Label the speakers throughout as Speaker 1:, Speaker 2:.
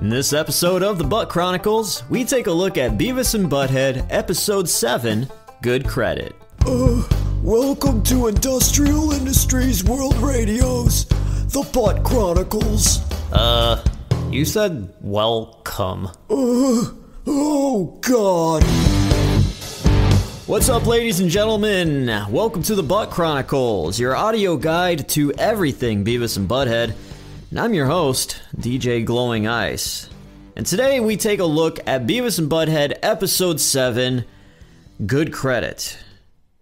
Speaker 1: In this episode of the Butt Chronicles, we take a look at Beavis and Butt-Head, Episode 7, Good Credit.
Speaker 2: Welcome to Industrial Industries World Radio's The Butt Chronicles.
Speaker 1: You said welcome.
Speaker 2: Oh God.
Speaker 1: What's up, ladies and gentlemen? Welcome to the Butt Chronicles, your audio guide to everything Beavis and Butt-Head. And I'm your host, DJ Glowing Ice. And today we take a look at Beavis and Butt-Head Episode 7, Good Credit.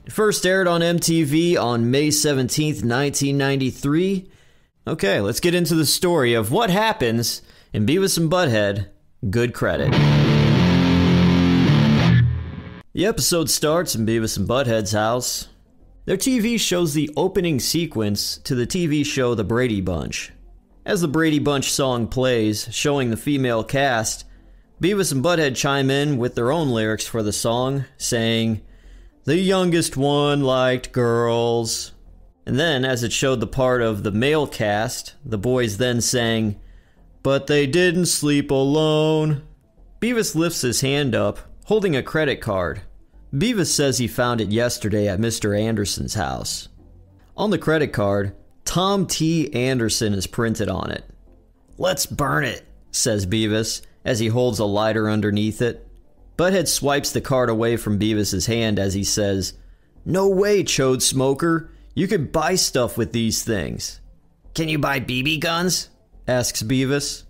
Speaker 1: It first aired on MTV on May 17th, 1993. Okay, let's get into the story of what happens in Beavis and Butt-Head, Good Credit. The episode starts in Beavis and Butt-Head's house. Their TV shows the opening sequence to the TV show The Brady Bunch. As the Brady Bunch song plays, showing the female cast, Beavis and Butt-Head chime in with their own lyrics for the song, saying, "The youngest one liked girls." And then, as it showed the part of the male cast, the boys then sang, "But they didn't sleep alone." Beavis lifts his hand up, holding a credit card. Beavis says he found it yesterday at Mr. Anderson's house. On the credit card, Tom T. Anderson is printed on it. "Let's burn it," says Beavis, as he holds a lighter underneath it. Butthead swipes the card away from Beavis's hand as he says, "No way, chode smoker. You could buy stuff with these things." "Can you buy BB guns?" asks Beavis.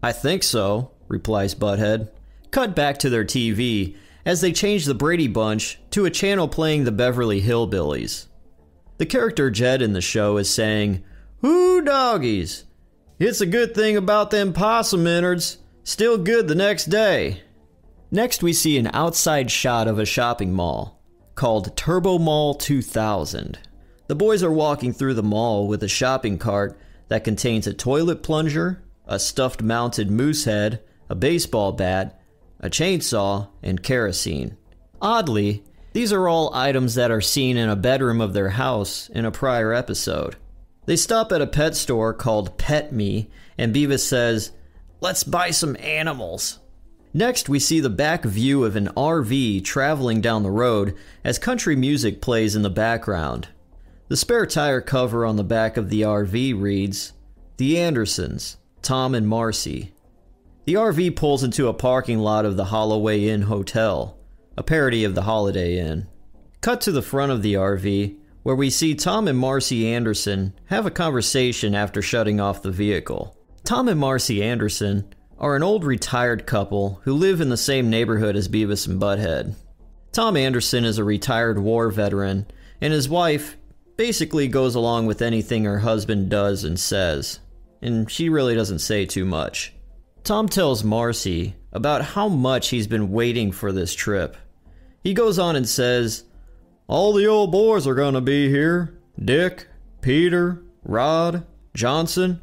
Speaker 1: "I think so," replies Butthead. Cut back to their TV as they change the Brady Bunch to a channel playing the Beverly Hillbillies. The character Jed in the show is saying, "Whoo doggies, it's a good thing about them possum innards, still good the next day." Next we see an outside shot of a shopping mall called Turbo Mall 2000. The boys are walking through the mall with a shopping cart that contains a toilet plunger, a stuffed mounted moose head, a baseball bat, a chainsaw, and kerosene. Oddly, these are all items that are seen in a bedroom of their house in a prior episode. They stop at a pet store called Pet Me, and Beavis says, "Let's buy some animals." Next, we see the back view of an RV traveling down the road as country music plays in the background. The spare tire cover on the back of the RV reads, "The Andersons, Tom and Marcy." The RV pulls into a parking lot of the Holloway Inn Hotel, a parody of the Holiday Inn. Cut to the front of the RV, where we see Tom and Marcy Anderson have a conversation after shutting off the vehicle. Tom and Marcy Anderson are an old retired couple who live in the same neighborhood as Beavis and Butt-Head. Tom Anderson is a retired war veteran, and his wife basically goes along with anything her husband does and says, and she really doesn't say too much. Tom tells Marcy about how much he's been waiting for this trip. He goes on and says, "All the old boys are gonna be here. Dick, Peter, Rod, Johnson.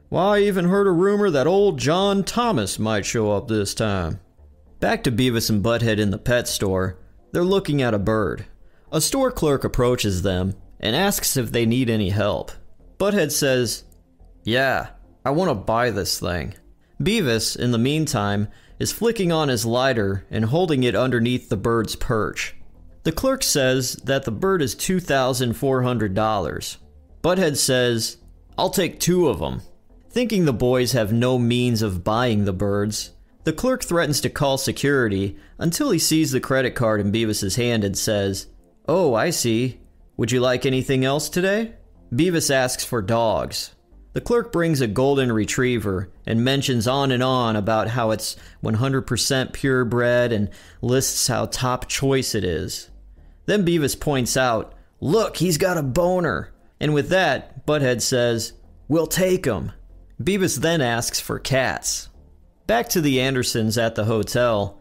Speaker 1: Why, I even heard a rumor that old John Thomas might show up this time." Back to Beavis and Butt-Head in the pet store. They're looking at a bird. A store clerk approaches them and asks if they need any help. Butt-Head says, "Yeah, I want to buy this thing." Beavis, in the meantime, is flicking on his lighter and holding it underneath the bird's perch. The clerk says that the bird is $2,400. Butt-Head says, "I'll take 2 of them." Thinking the boys have no means of buying the birds, the clerk threatens to call security until he sees the credit card in Beavis's hand and says, "Oh, I see. Would you like anything else today?" Beavis asks for dogs. The clerk brings a golden retriever and mentions on and on about how it's 100% purebred and lists how top choice it is. Then Beavis points out, "Look, he's got a boner." And with that, Butt-Head says, "We'll take him." Beavis then asks for cats. Back to the Andersons at the hotel.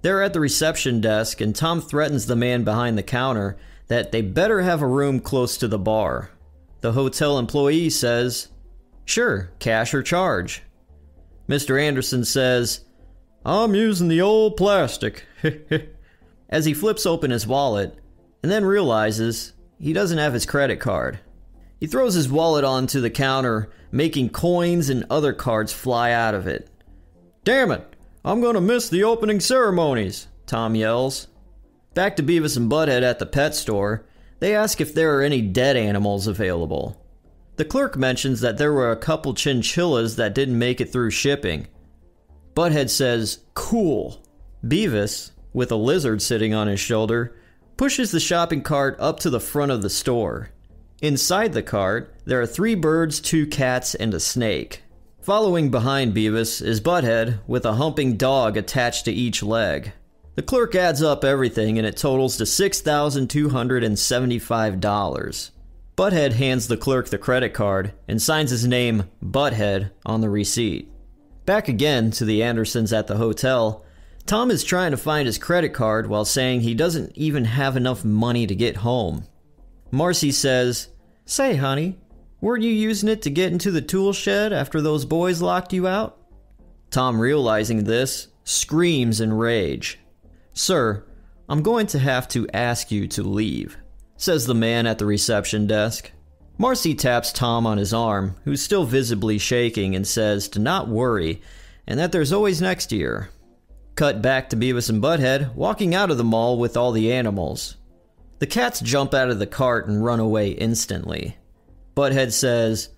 Speaker 1: They're at the reception desk and Tom threatens the man behind the counter that they better have a room close to the bar. The hotel employee says, "Sure, cash or charge." Mr. Anderson says, "I'm using the old plastic," as he flips open his wallet and then realizes he doesn't have his credit card. He throws his wallet onto the counter, making coins and other cards fly out of it. "Damn it! I'm gonna miss the opening ceremonies," Tom yells. Back to Beavis and Butt-Head at the pet store, they ask if there are any dead animals available. The clerk mentions that there were a couple chinchillas that didn't make it through shipping. Butt-Head says, "Cool." Beavis, with a lizard sitting on his shoulder, pushes the shopping cart up to the front of the store. Inside the cart, there are 3 birds, 2 cats, and a snake. Following behind Beavis is Butt-Head with a humping dog attached to each leg. The clerk adds up everything and it totals to $6,275. Butt-Head hands the clerk the credit card and signs his name, Butt-Head, on the receipt. Back again to the Andersons at the hotel, Tom is trying to find his credit card while saying he doesn't even have enough money to get home. Marcy says, "Say, honey, weren't you using it to get into the tool shed after those boys locked you out?" Tom, realizing this, screams in rage. "Sir, I'm going to have to ask you to leave," says the man at the reception desk. Marcy taps Tom on his arm, who's still visibly shaking, and says to not worry, and that there's always next year. Cut back to Beavis and Butt-Head walking out of the mall with all the animals. The cats jump out of the cart and run away instantly. Butt-Head says,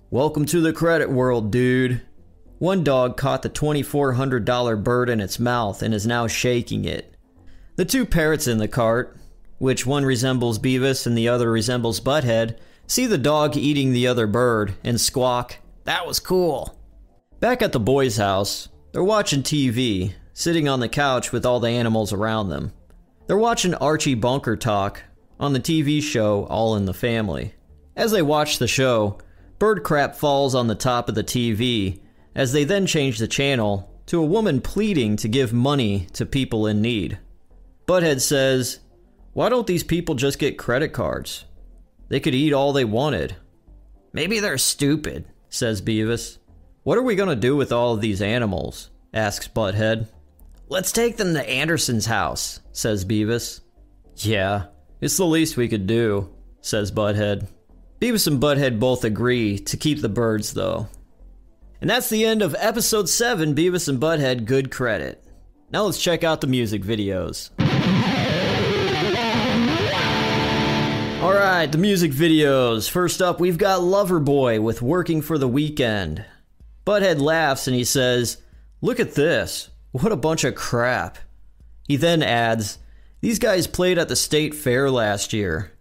Speaker 1: "Welcome to the credit world, dude." One dog caught the $2,400 bird in its mouth and is now shaking it. The 2 parrots in the cart, which one resembles Beavis and the other resembles Butt-Head, see the dog eating the other bird and squawk, "That was cool." Back at the boys' house, they're watching TV, sitting on the couch with all the animals around them. They're watching Archie Bunker talk on the TV show All in the Family. As they watch the show, bird crap falls on the top of the TV, as they then change the channel to a woman pleading to give money to people in need. Butt-Head says, "Why don't these people just get credit cards? They could eat all they wanted." "Maybe they're stupid," says Beavis. "What are we going to do with all of these animals?" asks Butt-Head. "Let's take them to Anderson's house," says Beavis. "Yeah, it's the least we could do," says Butt-Head. Beavis and Butt-Head both agree to keep the birds, though. And that's the end of episode 7, Beavis and Butt-Head, Good Credit. Now let's check out the music videos. Alright, the music videos. First up, we've got Loverboy with Working for the Weekend. Butt-Head laughs and he says, "Look at this. What a bunch of crap." He then adds, "These guys played at the state fair last year."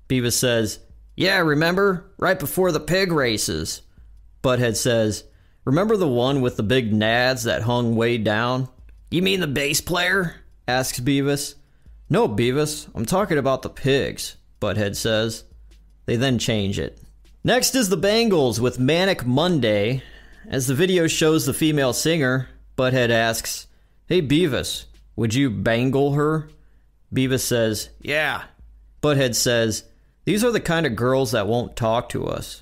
Speaker 1: Beavis says, "Yeah, remember? Right before the pig races." Butt-Head says, "Remember the one with the big nads that hung way down?" "You mean the bass player?" asks Beavis. "No, Beavis, I'm talking about the pigs," Butt-Head says. They then change it. Next is the Bangles with Manic Monday. As the video shows the female singer, Butt-Head asks, "Hey Beavis, would you bangle her?" Beavis says, "Yeah." Butt-Head says, "These are the kind of girls that won't talk to us."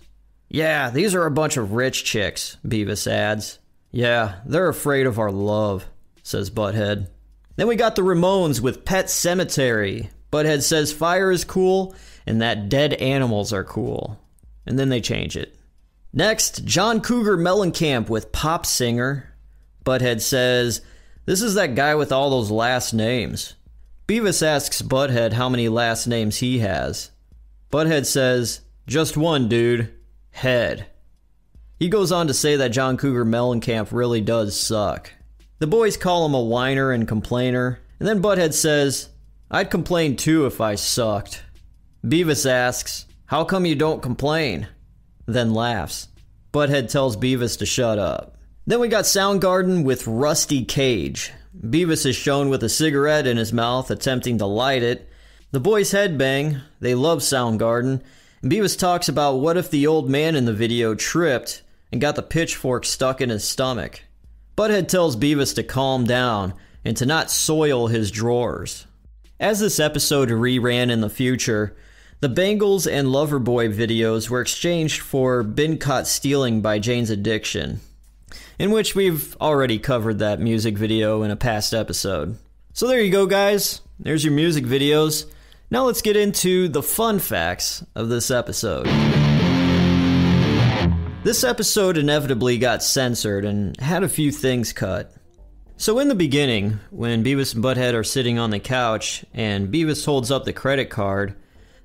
Speaker 1: "Yeah, these are a bunch of rich chicks," Beavis adds. "Yeah, they're afraid of our love," says Butt-Head. Then we got the Ramones with Pet Sematary. Butt-Head says fire is cool and that dead animals are cool. And then they change it. Next, John Cougar Mellencamp with Pop Singer. Butt-Head says, "This is that guy with all those last names." Beavis asks Butt-Head how many last names he has. Butt-Head says, "Just one, dude. Head." He goes on to say that John Cougar Mellencamp really does suck. The boys call him a whiner and complainer, and then Butt-Head says, "I'd complain too if I sucked." Beavis asks, "How come you don't complain?" Then laughs. Butt-Head tells Beavis to shut up. Then we got Soundgarden with Rusty Cage. Beavis is shown with a cigarette in his mouth attempting to light it. The boys headbang, they love Soundgarden, and Beavis talks about what if the old man in the video tripped and got the pitchfork stuck in his stomach. Butt-Head tells Beavis to calm down and to not soil his drawers. As this episode reran in the future, the Bangles and Loverboy videos were exchanged for Been Caught Stealing by Jane's Addiction, in which we've already covered that music video in a past episode. So there you go, guys. There's your music videos. Now let's get into the fun facts of this episode. This episode inevitably got censored and had a few things cut. So in the beginning, when Beavis and Butt-Head are sitting on the couch and Beavis holds up the credit card,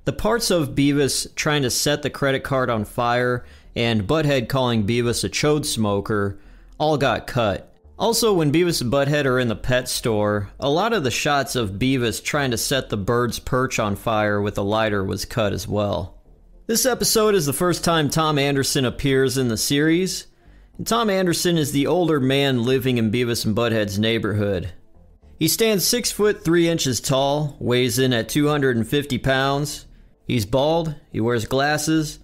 Speaker 1: the parts of Beavis trying to set the credit card on fire and Butt-Head calling Beavis a chode smoker all got cut. Also, when Beavis and Butt-Head are in the pet store, a lot of the shots of Beavis trying to set the bird's perch on fire with a lighter was cut as well. This episode is the first time Tom Anderson appears in the series. And Tom Anderson is the older man living in Beavis and Butt-Head's neighborhood. He stands 6 foot 3 inches tall, weighs in at 250 pounds. He's bald, he wears glasses,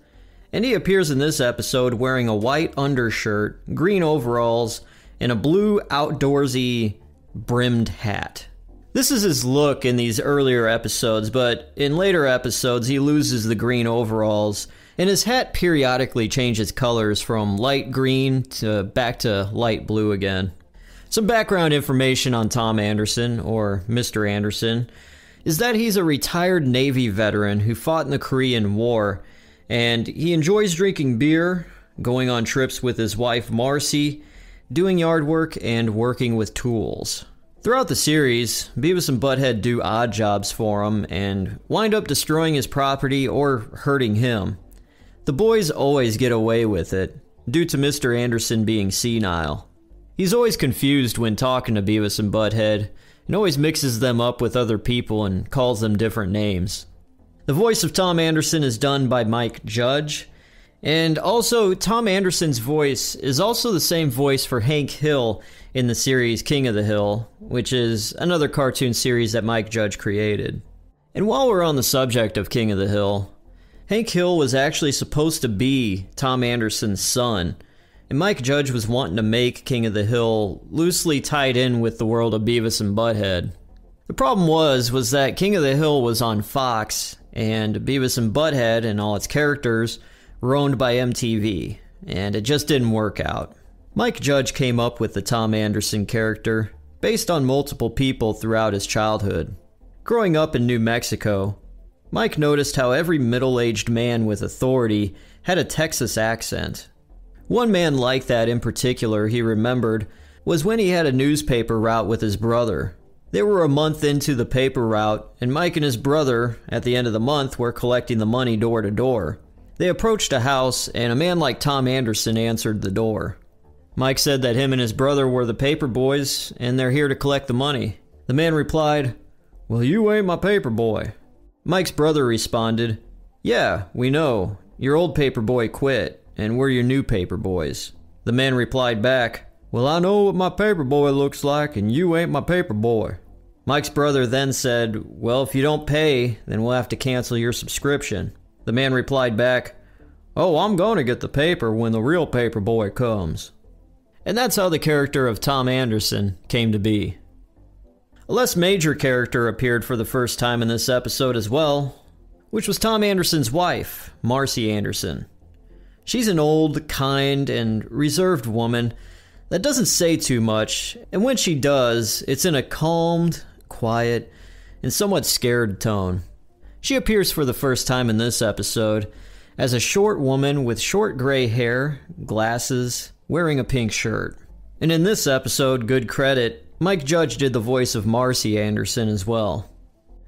Speaker 1: and he appears in this episode wearing a white undershirt, green overalls, and a blue outdoorsy brimmed hat. This is his look in these earlier episodes, but in later episodes he loses the green overalls, and his hat periodically changes colors from light green to back to light blue again. Some background information on Tom Anderson, or Mr. Anderson, is that he's a retired Navy veteran who fought in the Korean War, and he enjoys drinking beer, going on trips with his wife Marcy, doing yard work, and working with tools. Throughout the series, Beavis and Butt-Head do odd jobs for him and wind up destroying his property or hurting him. The boys always get away with it, due to Mr. Anderson being senile. He's always confused when talking to Beavis and Butt-Head, and always mixes them up with other people and calls them different names. The voice of Tom Anderson is done by Mike Judge, and also Tom Anderson's voice is also the same voice for Hank Hill in the series King of the Hill, which is another cartoon series that Mike Judge created. And while we're on the subject of King of the Hill, Hank Hill was actually supposed to be Tom Anderson's son, and Mike Judge was wanting to make King of the Hill loosely tied in with the world of Beavis and Butt-Head. The problem was that King of the Hill was on Fox, and Beavis and Butt-Head and all its characters were owned by MTV, and it just didn't work out. Mike Judge came up with the Tom Anderson character based on multiple people throughout his childhood. Growing up in New Mexico, Mike noticed how every middle-aged man with authority had a Texas accent. One man like that in particular he remembered was when he had a newspaper route with his brother. They were a month into the paper route, and Mike and his brother, at the end of the month, were collecting the money door to door. They approached a house, and a man like Tom Anderson answered the door. Mike said that him and his brother were the paper boys, and they're here to collect the money. The man replied, "Well, you ain't my paper boy." Mike's brother responded, "Yeah, we know. Your old paper boy quit, and we're your new paper boys." The man replied back, "Well, I know what my paper boy looks like, and you ain't my paper boy." Mike's brother then said, "Well, if you don't pay, then we'll have to cancel your subscription." The man replied back, "Oh, I'm going to get the paper when the real paper boy comes." And that's how the character of Tom Anderson came to be. A less major character appeared for the first time in this episode as well, which was Tom Anderson's wife, Marcy Anderson. She's an old, kind, and reserved woman that doesn't say too much, and when she does, it's in a calmed, quiet, and somewhat scared tone. She appears for the first time in this episode as a short woman with short gray hair, glasses, wearing a pink shirt. And in this episode, good credit, Mike Judge did the voice of Marcy Anderson as well.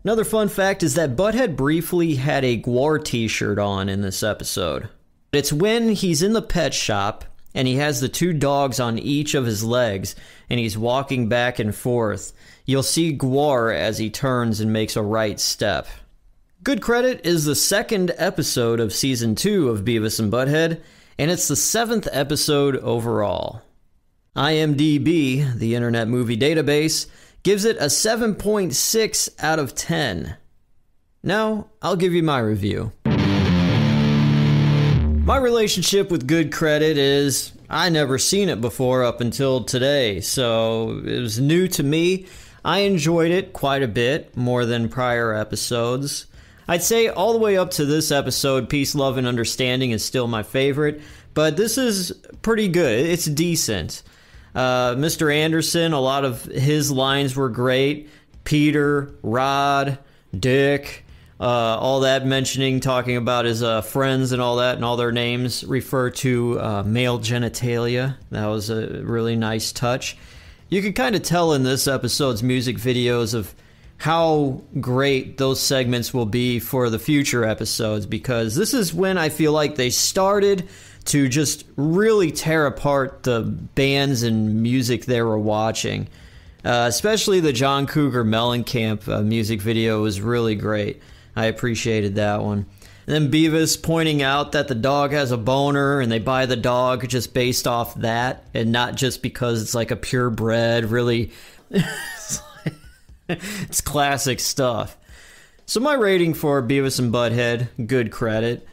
Speaker 1: Another fun fact is that Butt-Head briefly had a Gwar t-shirt on in this episode. It's when he's in the pet shop and he has the two dogs on each of his legs and he's walking back and forth. You'll see Gwar as he turns and makes a right step. Good Credit is the second episode of Season 2 of Beavis and Butt-Head, and it's the 7th episode overall. IMDb, the Internet Movie Database, gives it a 7.6 out of 10. Now, I'll give you my review. My relationship with Good Credit is I never seen it before up until today, so it was new to me. I enjoyed it quite a bit, more than prior episodes. I'd say all the way up to this episode, Peace, Love, and Understanding is still my favorite, but this is pretty good. It's decent. Mr. Anderson, a lot of his lines were great. Peter, Rod, Dick, All that mentioning, talking about his friends and all that, and all their names refer to male genitalia. That was a really nice touch. You could kind of tell in this episode's music videos of how great those segments will be for the future episodes, because this is when I feel like they started to just really tear apart the bands and music they were watching. Especially the John Cougar Mellencamp music video was really great. I appreciated that one. And then Beavis pointing out that the dog has a boner and they buy the dog just based off that and not just because it's like a purebred, really... it's classic stuff. So my rating for Beavis and Butt-Head, good credit,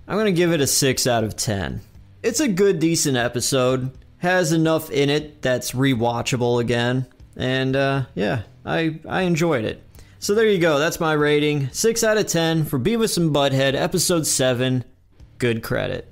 Speaker 1: I'm going to give it a 6 out of 10. It's a good, decent episode. Has enough in it that's rewatchable again. And yeah, I enjoyed it. So there you go, that's my rating. 6 out of 10 for Beavis and Butt-Head, Episode 7. Good credit.